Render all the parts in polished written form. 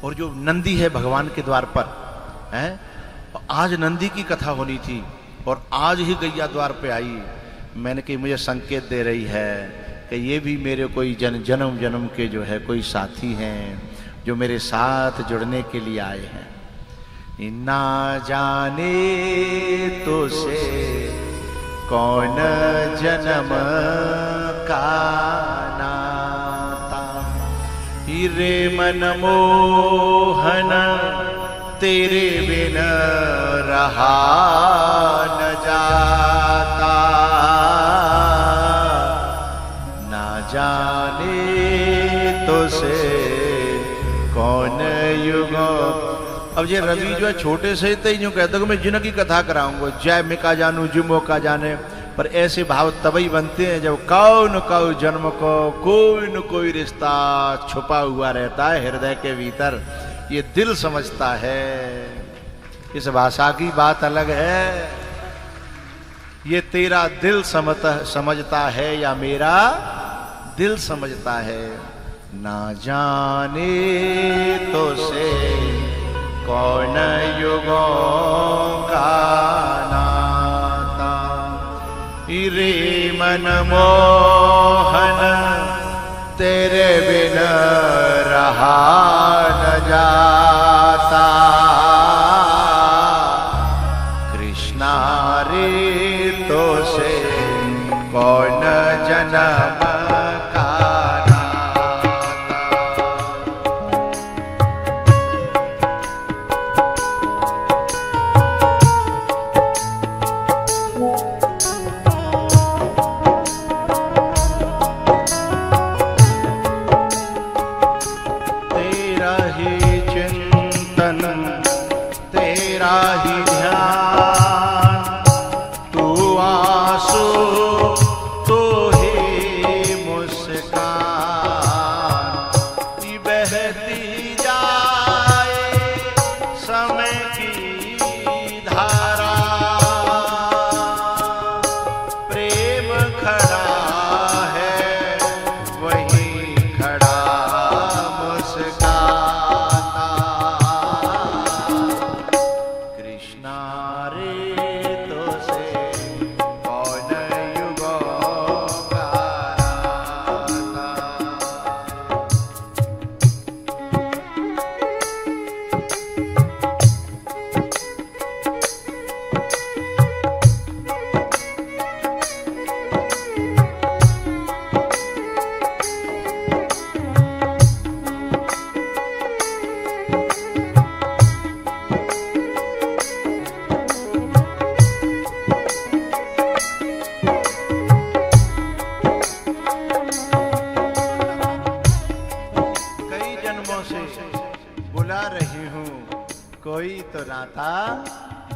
और जो नंदी है भगवान के द्वार पर है, आज नंदी की कथा होनी थी और आज ही गैया द्वार पे आई। मैंने कही मुझे संकेत दे रही है कि ये भी मेरे कोई जन्म जन्म के जो है कोई साथी हैं जो मेरे साथ जुड़ने के लिए आए हैं। ना जाने तो से कौन जन्म का नाता, हीरे मन मोहन तेरे बिन रहा न जाता, ना जाने तो से कौन युग। अब ये रवि जो है छोटे से ही यूं कहता कि मैं जिन की कथा कराऊंगा, जय मिका जानू जुमो का जाने, पर ऐसे भाव तभी बनते हैं जब कौन कौ जन्म को कोई न कोई रिश्ता छुपा हुआ रहता है हृदय के भीतर, ये दिल समझता है। इस भाषा की बात अलग है, ये तेरा दिल समझता है या मेरा दिल समझता है। ना जाने तो से कौन युगों का नाता, हीरे मन मोहन तेरे बिन रहा न जाता, कृष्णा रे तो से कौन जन्म का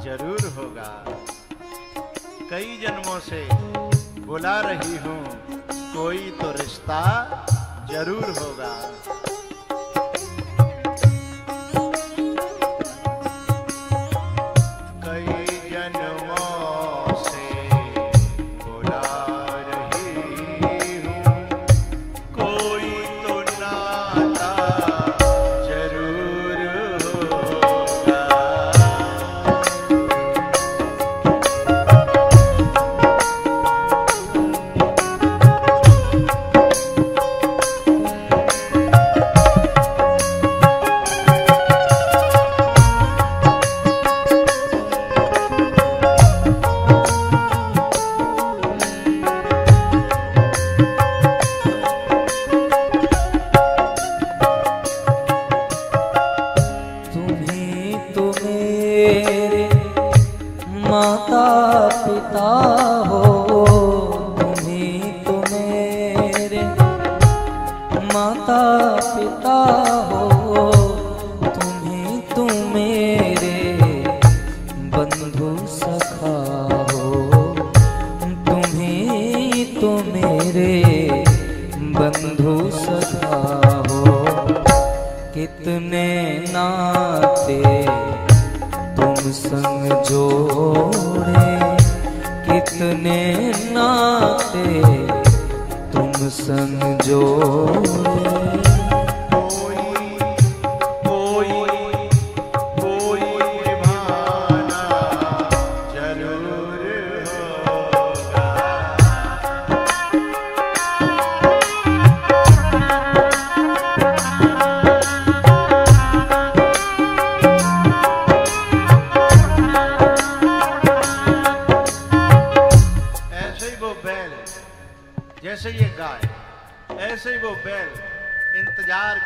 जरूर होगा। कई जन्मों से बुला रही हूँ, कोई तो रिश्ता जरूर होगा।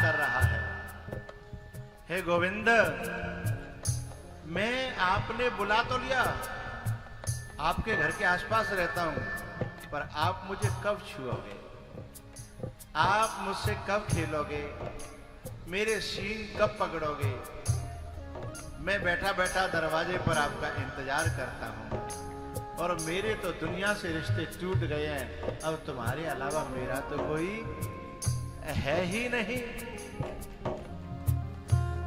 कर रहा है। हे गोविंद, मैं आपने बुला तो लिया, आपके घर के आसपास रहता हूं, पर आप मुझे कब छुओगे, आप मुझसे कब खेलोगे, मेरे सींग कब पकड़ोगे? मैं बैठा बैठा दरवाजे पर आपका इंतजार करता हूं, और मेरे तो दुनिया से रिश्ते टूट गए हैं। अब तुम्हारे अलावा मेरा तो कोई है ही नहीं।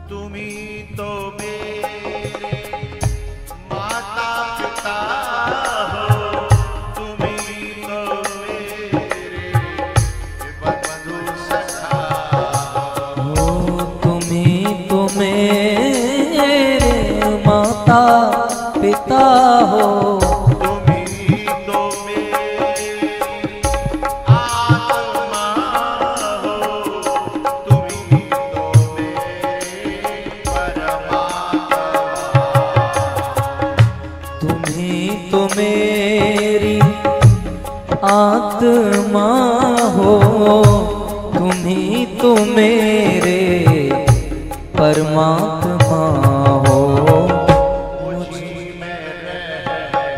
तुम ही तो मेरे माता पिता हो, तुम ही तो मेरे बंधु सखा हो, तुम ही तो मेरे माता पिता हो, तुम ही तो मेरी आत्मा हो, तुम ही तो मेरे परमात्मा, तुम ही तो मेरी आत्मा हो, तुम ही तो मेरे परमात्मा हो। मुझी में रहकर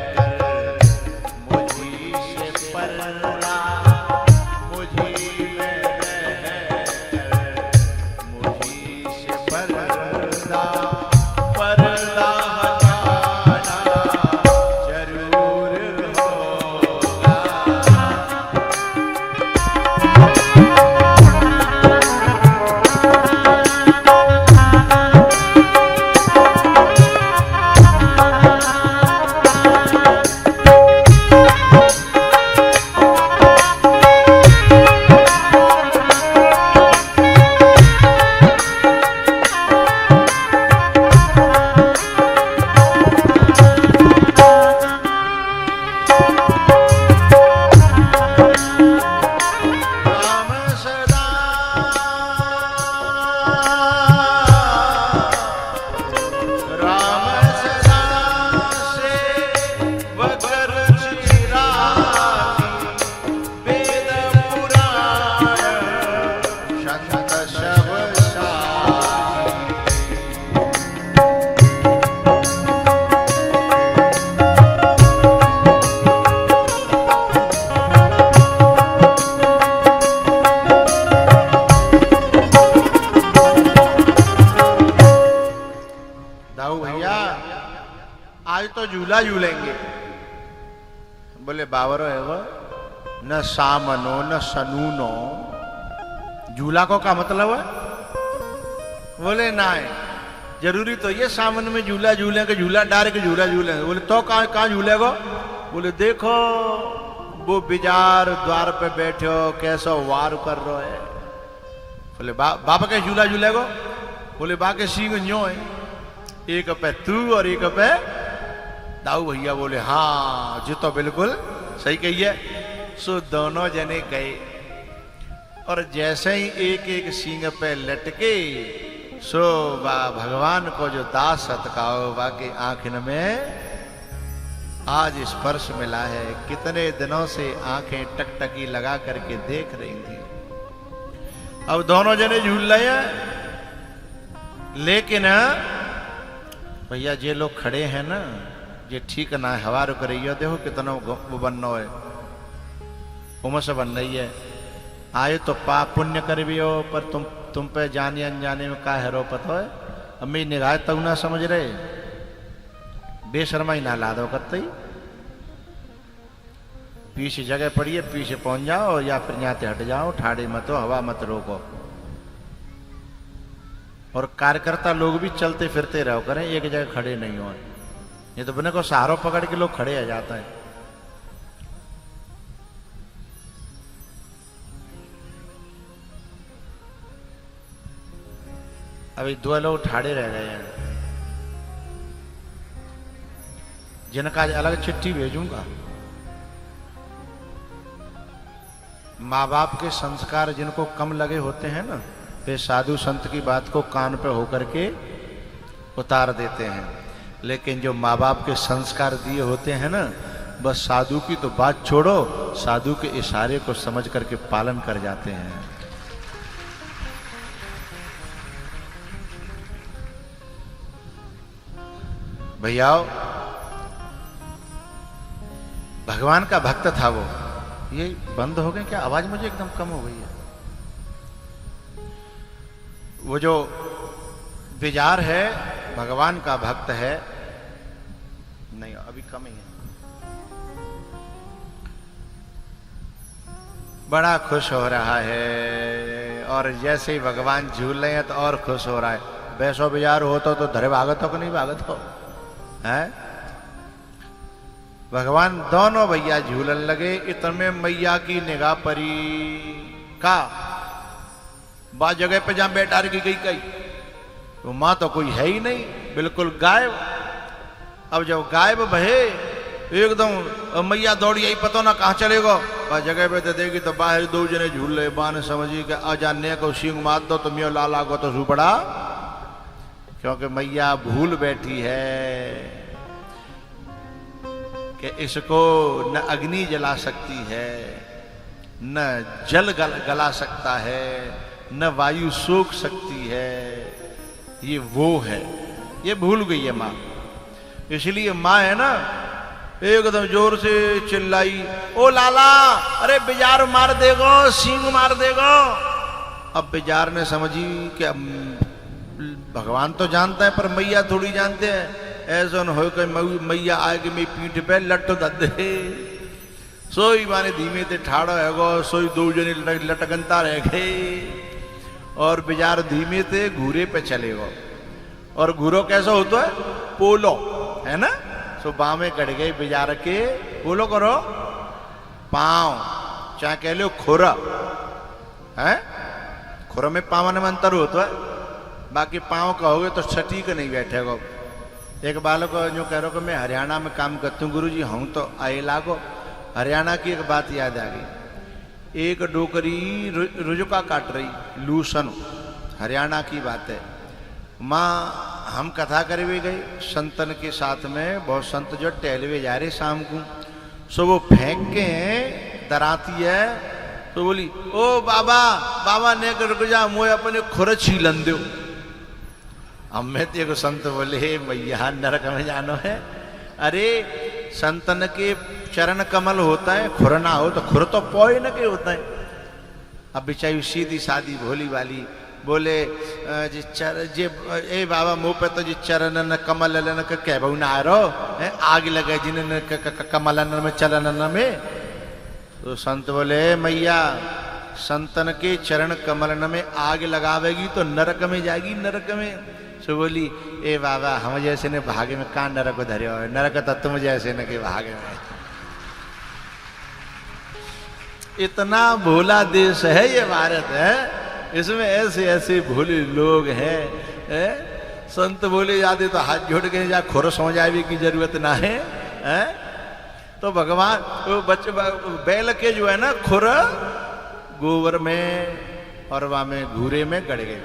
मुझी से परला, मुझी में रहकर मुझी से परला, परला हटाना जरूर होगा। राम सदा राम सदा से वकर चिरागी, वेद पुराण शत शब सागी। दाऊ भैया, आज तो झूला झूलेंगे। बोले बावरो है वो, न सामनो न सनूनो, झूला को क्या मतलब है? बोले ना है, जरूरी तो ये सामन में झूला झूले के, झूला डाल के झूला झूले। बोले तो कहाँ झूलेगो? बोले देखो वो बिजार द्वार पे बैठे हो, कैसा वार कर रहे है। बोले बाबा के झूला झूलेगो? बोले बा के सींग न्यो है, एक पे तू और एक पे दाऊ भैया। बोले हाँ जी, तो बिल्कुल सही कही है। सो दोनों जने गए, और जैसे ही एक एक सींग पे लटके, सो भगवान को जो दास सतकाओ, बाकी आंखन में आज स्पर्श मिला है। कितने दिनों से आंखें टकटकी लगा करके देख रही थी। अब दोनों जने झूल रहे हैं, लेकिन भैया जे लोग खड़े हैं ना, ये ठीक ना है, हवा रुक रही है, देखो कितना वो बनना है, उमस बन रही है। आए तो पाप पुण्य कर भी हो, पर तुम पे जाने अनजाने में का है रो पता है। अम्मी निगाह तक ना समझ रहे, बेशर्मा ही ना ला दो करते ही। पीछे जगह पड़ी है, पीछे पहुंच जाओ, या फिर यहाँ से हट जाओ, ठाड़े मत हो, हवा मत रोको। और कार्यकर्ता लोग भी चलते फिरते रहो करें, एक जगह खड़े नहीं हो। ये तो बने को सहारों पकड़ के लोग खड़े आ जाते हैं। अभी 2 लोग ठाड़े रह गए हैं, जिनका अलग चिट्ठी भेजूंगा। माँ बाप के संस्कार जिनको कम लगे होते हैं ना, वे साधु संत की बात को कान पे होकर के उतार देते हैं। लेकिन जो माँ बाप के संस्कार दिए होते हैं ना, बस साधु की तो बात छोड़ो, साधु के इशारे को समझ करके पालन कर जाते हैं। भैया भगवान का भक्त था वो। ये बंद हो गए क्या? आवाज मुझे एकदम कम हो गई है। वो जो विजार है भगवान का भक्त है। नहीं अभी कम ही है। बड़ा खुश हो रहा है और जैसे ही भगवान झूल रहे हैं तो और खुश हो रहा है। वैसो विजार होता तो धरे भागत हो कि नहीं भागत हो है? भगवान दोनों भैया झूलन लगे। इतने मैया की निगाह परी का बा जगह पे जहां बैठा रखी गई कई तो मां तो कोई है ही नहीं, बिल्कुल गायब। अब जब गायब भये एकदम मैया दौड़ी आई, पता ना कहां चलेगा। बा जगह पे देगी तो बाहर दो जने झूल रहे। बान समझी कि अजाने को सींग मार दो तो मियो लाला को तो सुपड़ा, क्योंकि मैया भूल बैठी है कि इसको न अग्नि जला सकती है, न जल गला सकता है, न वायु सोख सकती है। ये वो है, ये भूल गई है मां। इसलिए मां है ना एकदम जोर से चिल्लाई, ओ लाला अरे बिजार मार देगो, सींग मार देगो। अब बिजार ने समझी कि भगवान तो जानता है पर मैया थोड़ी जानते हैं। ऐसा न हो कि मैया आएगी मेरी पीठ पे लट दे। सोई माने धीमे ते ठाड़ो है गो, सोई दो जने लटकनता रह गए और बिजार धीमे ते घूरे पे चले गो। और घूरो कैसा होता है? पोलो है ना। सो बामे कट गए बिजार के, पोलो करो पांव, चाहे कह लो खुरा है। खुरा में पावन में अंतर होता है, बाकी पांव कहोगे तो सटीक नहीं बैठेगा। एक बालक जो कह रहा मैं हरियाणा में काम करता हूँ गुरुजी, हूँ तो आए लागो। हरियाणा की एक बात याद आ गई। एक डोकरी रुजुका काट रही, लूसन, हरियाणा की बात है। माँ हम कथा करवे गए संतन के साथ में। बहुत संत जो टहलवे जा रहे शाम को, सो वो फेंक के दराती है तो बोली, ओ बाबा बाबा ने रुक जा, मोए अपने खुर छीलन दो। अब मैं तो संत बोले मैया नरक में जानो है। अरे संतन के चरण कमल होता है, खुर ना हो तो खुर तो पोए न के होता है। अब बेचारी सीधी सादी भोली वाली बोले जी ए बाबा मुंह पे तो जी चरण न कमल न कह बहु ना रो आग लगे जिन कमलन में चलन में। तो संत बोले मैया संतन के चरण कमलन में आग लगावेगी तो नरक में जाएगी, नरक में। सो बोली ए बाबा हम जैसे ने भागे में कहाँ नरक धरे हो, नरक तो तुम जैसे न के भागे में। इतना भोला देश है ये भारत है, इसमें ऐसे ऐसे भोले लोग हैं है? संत बोले जाते तो हाथ जोड़ के जा खुर सो जावे की जरूरत ना है, है? तो भगवान वो बच्चे बैल के जो है ना खुर गोबर में और वहां में घूरे में गड़ गए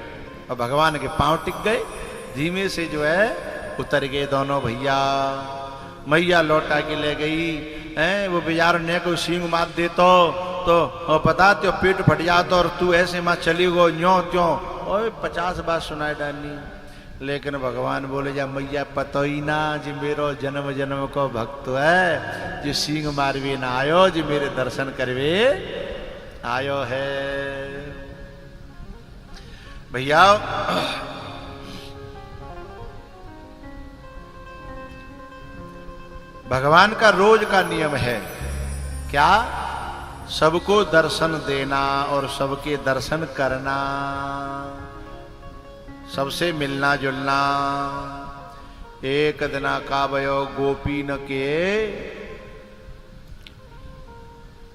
और भगवान के पांव टिक गए। धीमे से जो है उतर गए दोनों भैया। मैया लौटा के ले गई है। वो बेजार ने को सींग मार दे तो पता तो पेट फट जाता और तू ऐसे मां चली गो न्यो त्यों और 50 बात सुनाई डाली। लेकिन भगवान बोले जा मैया पतो ही ना जी मेरो जन्म जन्म को भक्त है, जो सींग मारवे ना आयो, जी मेरे दर्शन करवे आयो है। भैया भगवान का रोज का नियम है क्या? सबको दर्शन देना और सबके दर्शन करना, सबसे मिलना जुलना। एक दिना का भयो गोपी न के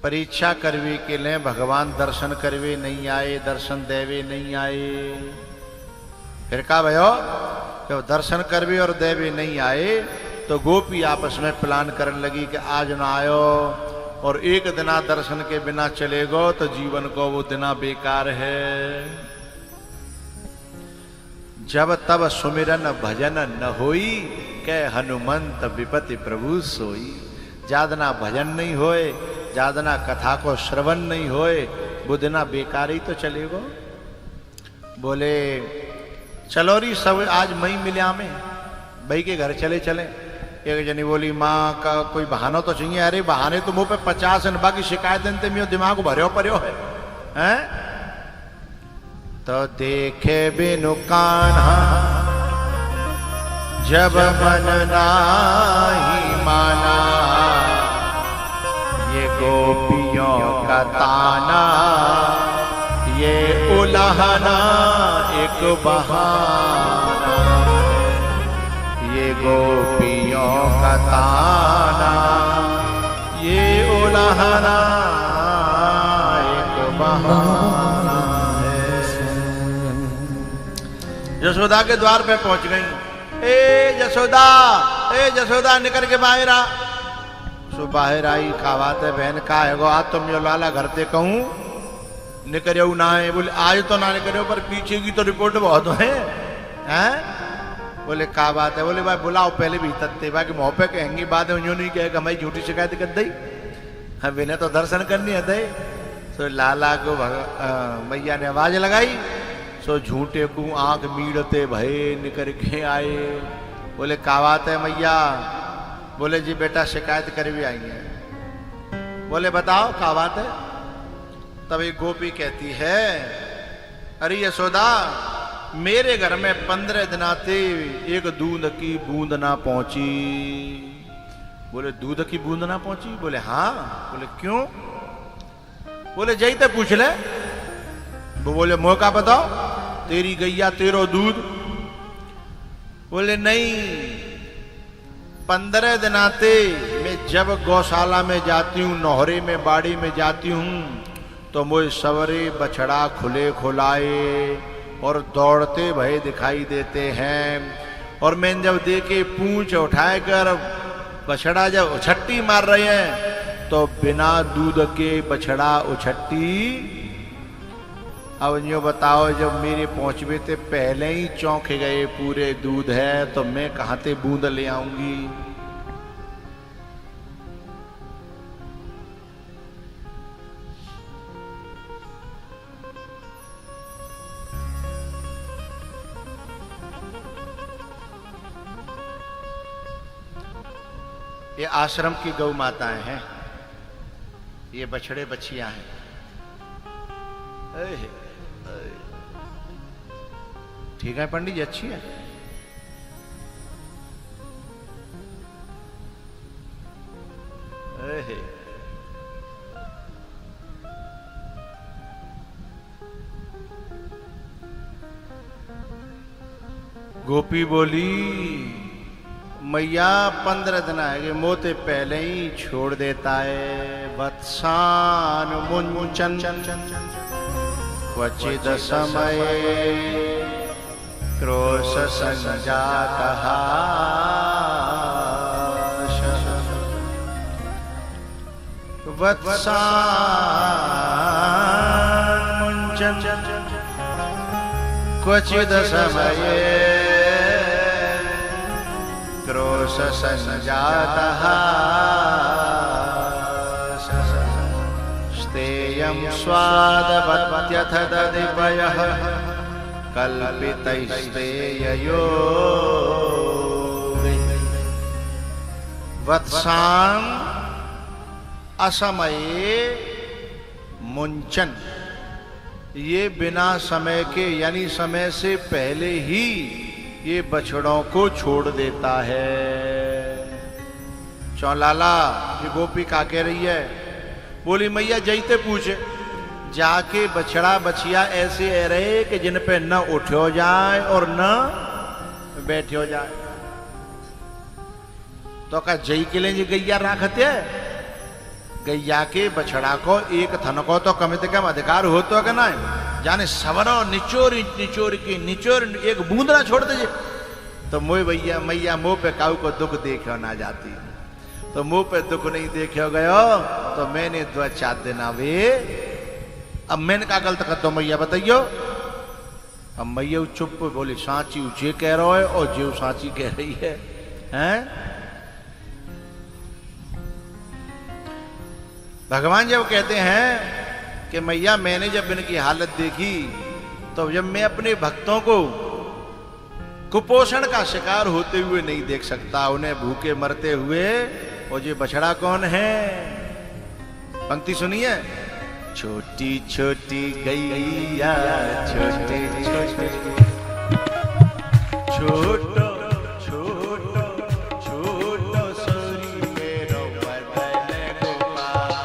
परीक्षा करवे के लिए भगवान दर्शन करवे नहीं आए, दर्शन देवे नहीं आए। फिर का भयो जब दर्शन करवे और देवे नहीं आए तो गोपी आपस में प्लान करने लगी कि आज ना आयो और एक दिना दर्शन के बिना चलेगो तो जीवन को वो दिना बेकार है। जब तब सुमिरन भजन न होई, कै हनुमंत विपति प्रभु सोई। जादना भजन नहीं होए, जादना कथा को श्रवण नहीं होए, वो दिना बेकार ही तो चलेगो। बोले चलो री सब आज मई मिल्या में भाई के घर चले चले। एक जनी बोली माँ का कोई बहाना तो चाहिए। अरे बहाने तो मुंह पे 50 है, बाकी शिकायतें ते में दिमाग भर्यो पर्यो है, हैं? तो देखे बिनु कान्हा जब मन नाही माना, ये गोपियों का ताना ये उलाहना एक बहाना, ये गोपियों का ताना ये उलाहना एक बहाना है। यशोदा के द्वार पे पहुंच गई। ए जसोदा निकल के बाहर आ। सो बाहर आई। का बात है बहन, का है गो आज तुम यो लाला घर ते कहूं निकरियो ना है। बोले आज तो ना निकरियो, पर पीछे की तो रिपोर्ट बहुत है, हैं? बोले का बात है? बोले भाई बुलाओ पहले भी तत्ते बाकी मुँह पे कहेंगी बात है, नहीं कहेगा हमारी झूठी शिकायत कर दी, हमें ने तो दर्शन करनी है दे। तो लाला को मैया ने आवाज लगाई। सो झूठे को आंख मीड़ते भय निकर के आए। बोले का बात है मैया? बोले जी बेटा शिकायत कर भी आई है। बोले बताओ का बात है? तब एक गोपी कहती है अरे यशोदा मेरे घर में 15 दिनाते एक दूध की बूंद ना पहुंची। बोले दूध की बूंद ना पहुंची? बोले हाँ। बोले क्यों? बोले जई ते पूछ ले। वो बोले मोह का बताओ, तेरी गैया तेरो दूध। बोले नहीं, 15 दिनाते मैं जब गौशाला में जाती हूँ, नौहरे में बाड़ी में जाती हूँ, तो मुझे सवरे बछड़ा खुले खुलाए और दौड़ते भय दिखाई देते हैं। और मैं जब देखे पूंछ उठाए कर बछड़ा जब उछट्टी मार रहे हैं, तो बिना दूध के बछड़ा उछट्टी। अब यूँ बताओ जब मेरे पहुंचवे थे पहले ही चौंक गए पूरे दूध है, तो मैं कहाँ से बूंद ले आऊंगी? ये आश्रम की गौ माताएं हैं, ये बछड़े बछियां हैं। ठीक है पंडित जी, अच्छी है। गोपी बोली मैया 15 दिन आएंगे, मोते पहले ही छोड़ देता है। वत्सान मुंचन क्वचिद समय क्रोश संजातः। वत्सान मुंचन क्वचिद समय क्रोश संजातः। स्तेयं स्वादवत्यथ दधिपयः कल्पितैस्तेययो। वत्सां असमये मुंचन, ये बिना समय के यानी समय से पहले ही ये बछड़ों को छोड़ देता है। चौलाला ये गोपी का कह रही है? बोली मैया जईते पूछे, जाके बछड़ा बछिया ऐसे रहे कि जिन पे न उठो जाए और न बैठो जाए। तो का जई के लिए गैया राखते है? गैया के बछड़ा को एक थन को तो कम से कम अधिकार हो तो कि ना, जाने सवरो निचोर निचोर की निचोर एक बूंद ना छोड़ दीजिए। तो मोह भैया मैया मुंह पे काऊ को दुख देखो ना जाती, तो मुंह पे दुख नहीं देखो गयो तो मैंने 2-4 दिन आवे। अब मैंने क्या गलत कर दो मैया बताइयो? अब मैया चुप बोली सांची जे कह रहा है और जो सांची कह रही है, हैं? भगवान जब कहते हैं कि मैया मैंने जब इनकी हालत देखी, तो जब मैं अपने भक्तों को कुपोषण का शिकार होते हुए नहीं देख सकता, उन्हें भूखे मरते हुए। और ये बछड़ा कौन है? पंक्ति सुनिए। छोटी छोटी गैया छोटे छोटे छोटो छोटो छोटो सोरी मेरो बदन गोपाल।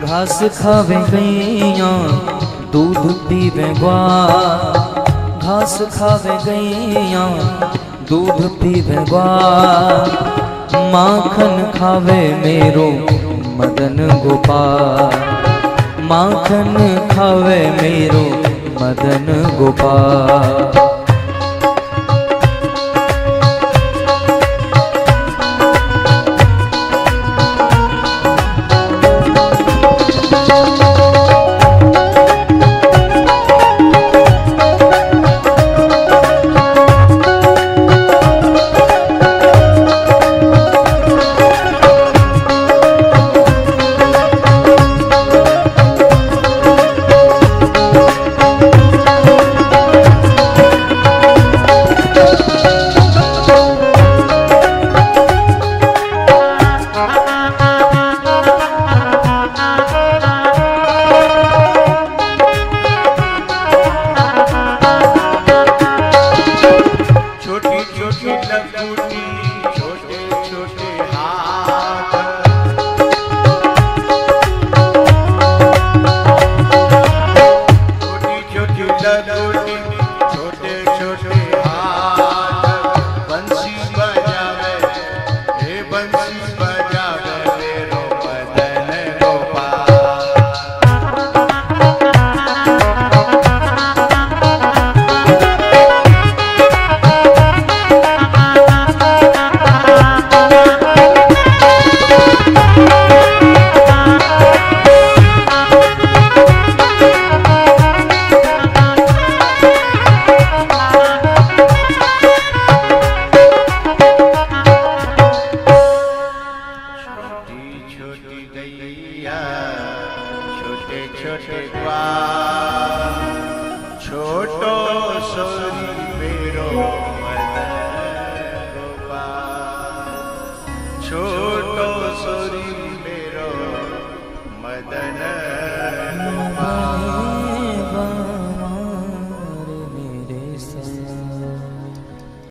घास खावे गैया दूध पीवे ग्वार, घास खावे गैया दूध पीवे ग्वार, माखन खावे मेरो मदन गोपाल, माखन खावे मेरो मदन गोपाल। छोटे छोटे ग्वाल छोटो सोरी मदन गोपाल छोटो सोरी मेरो मदन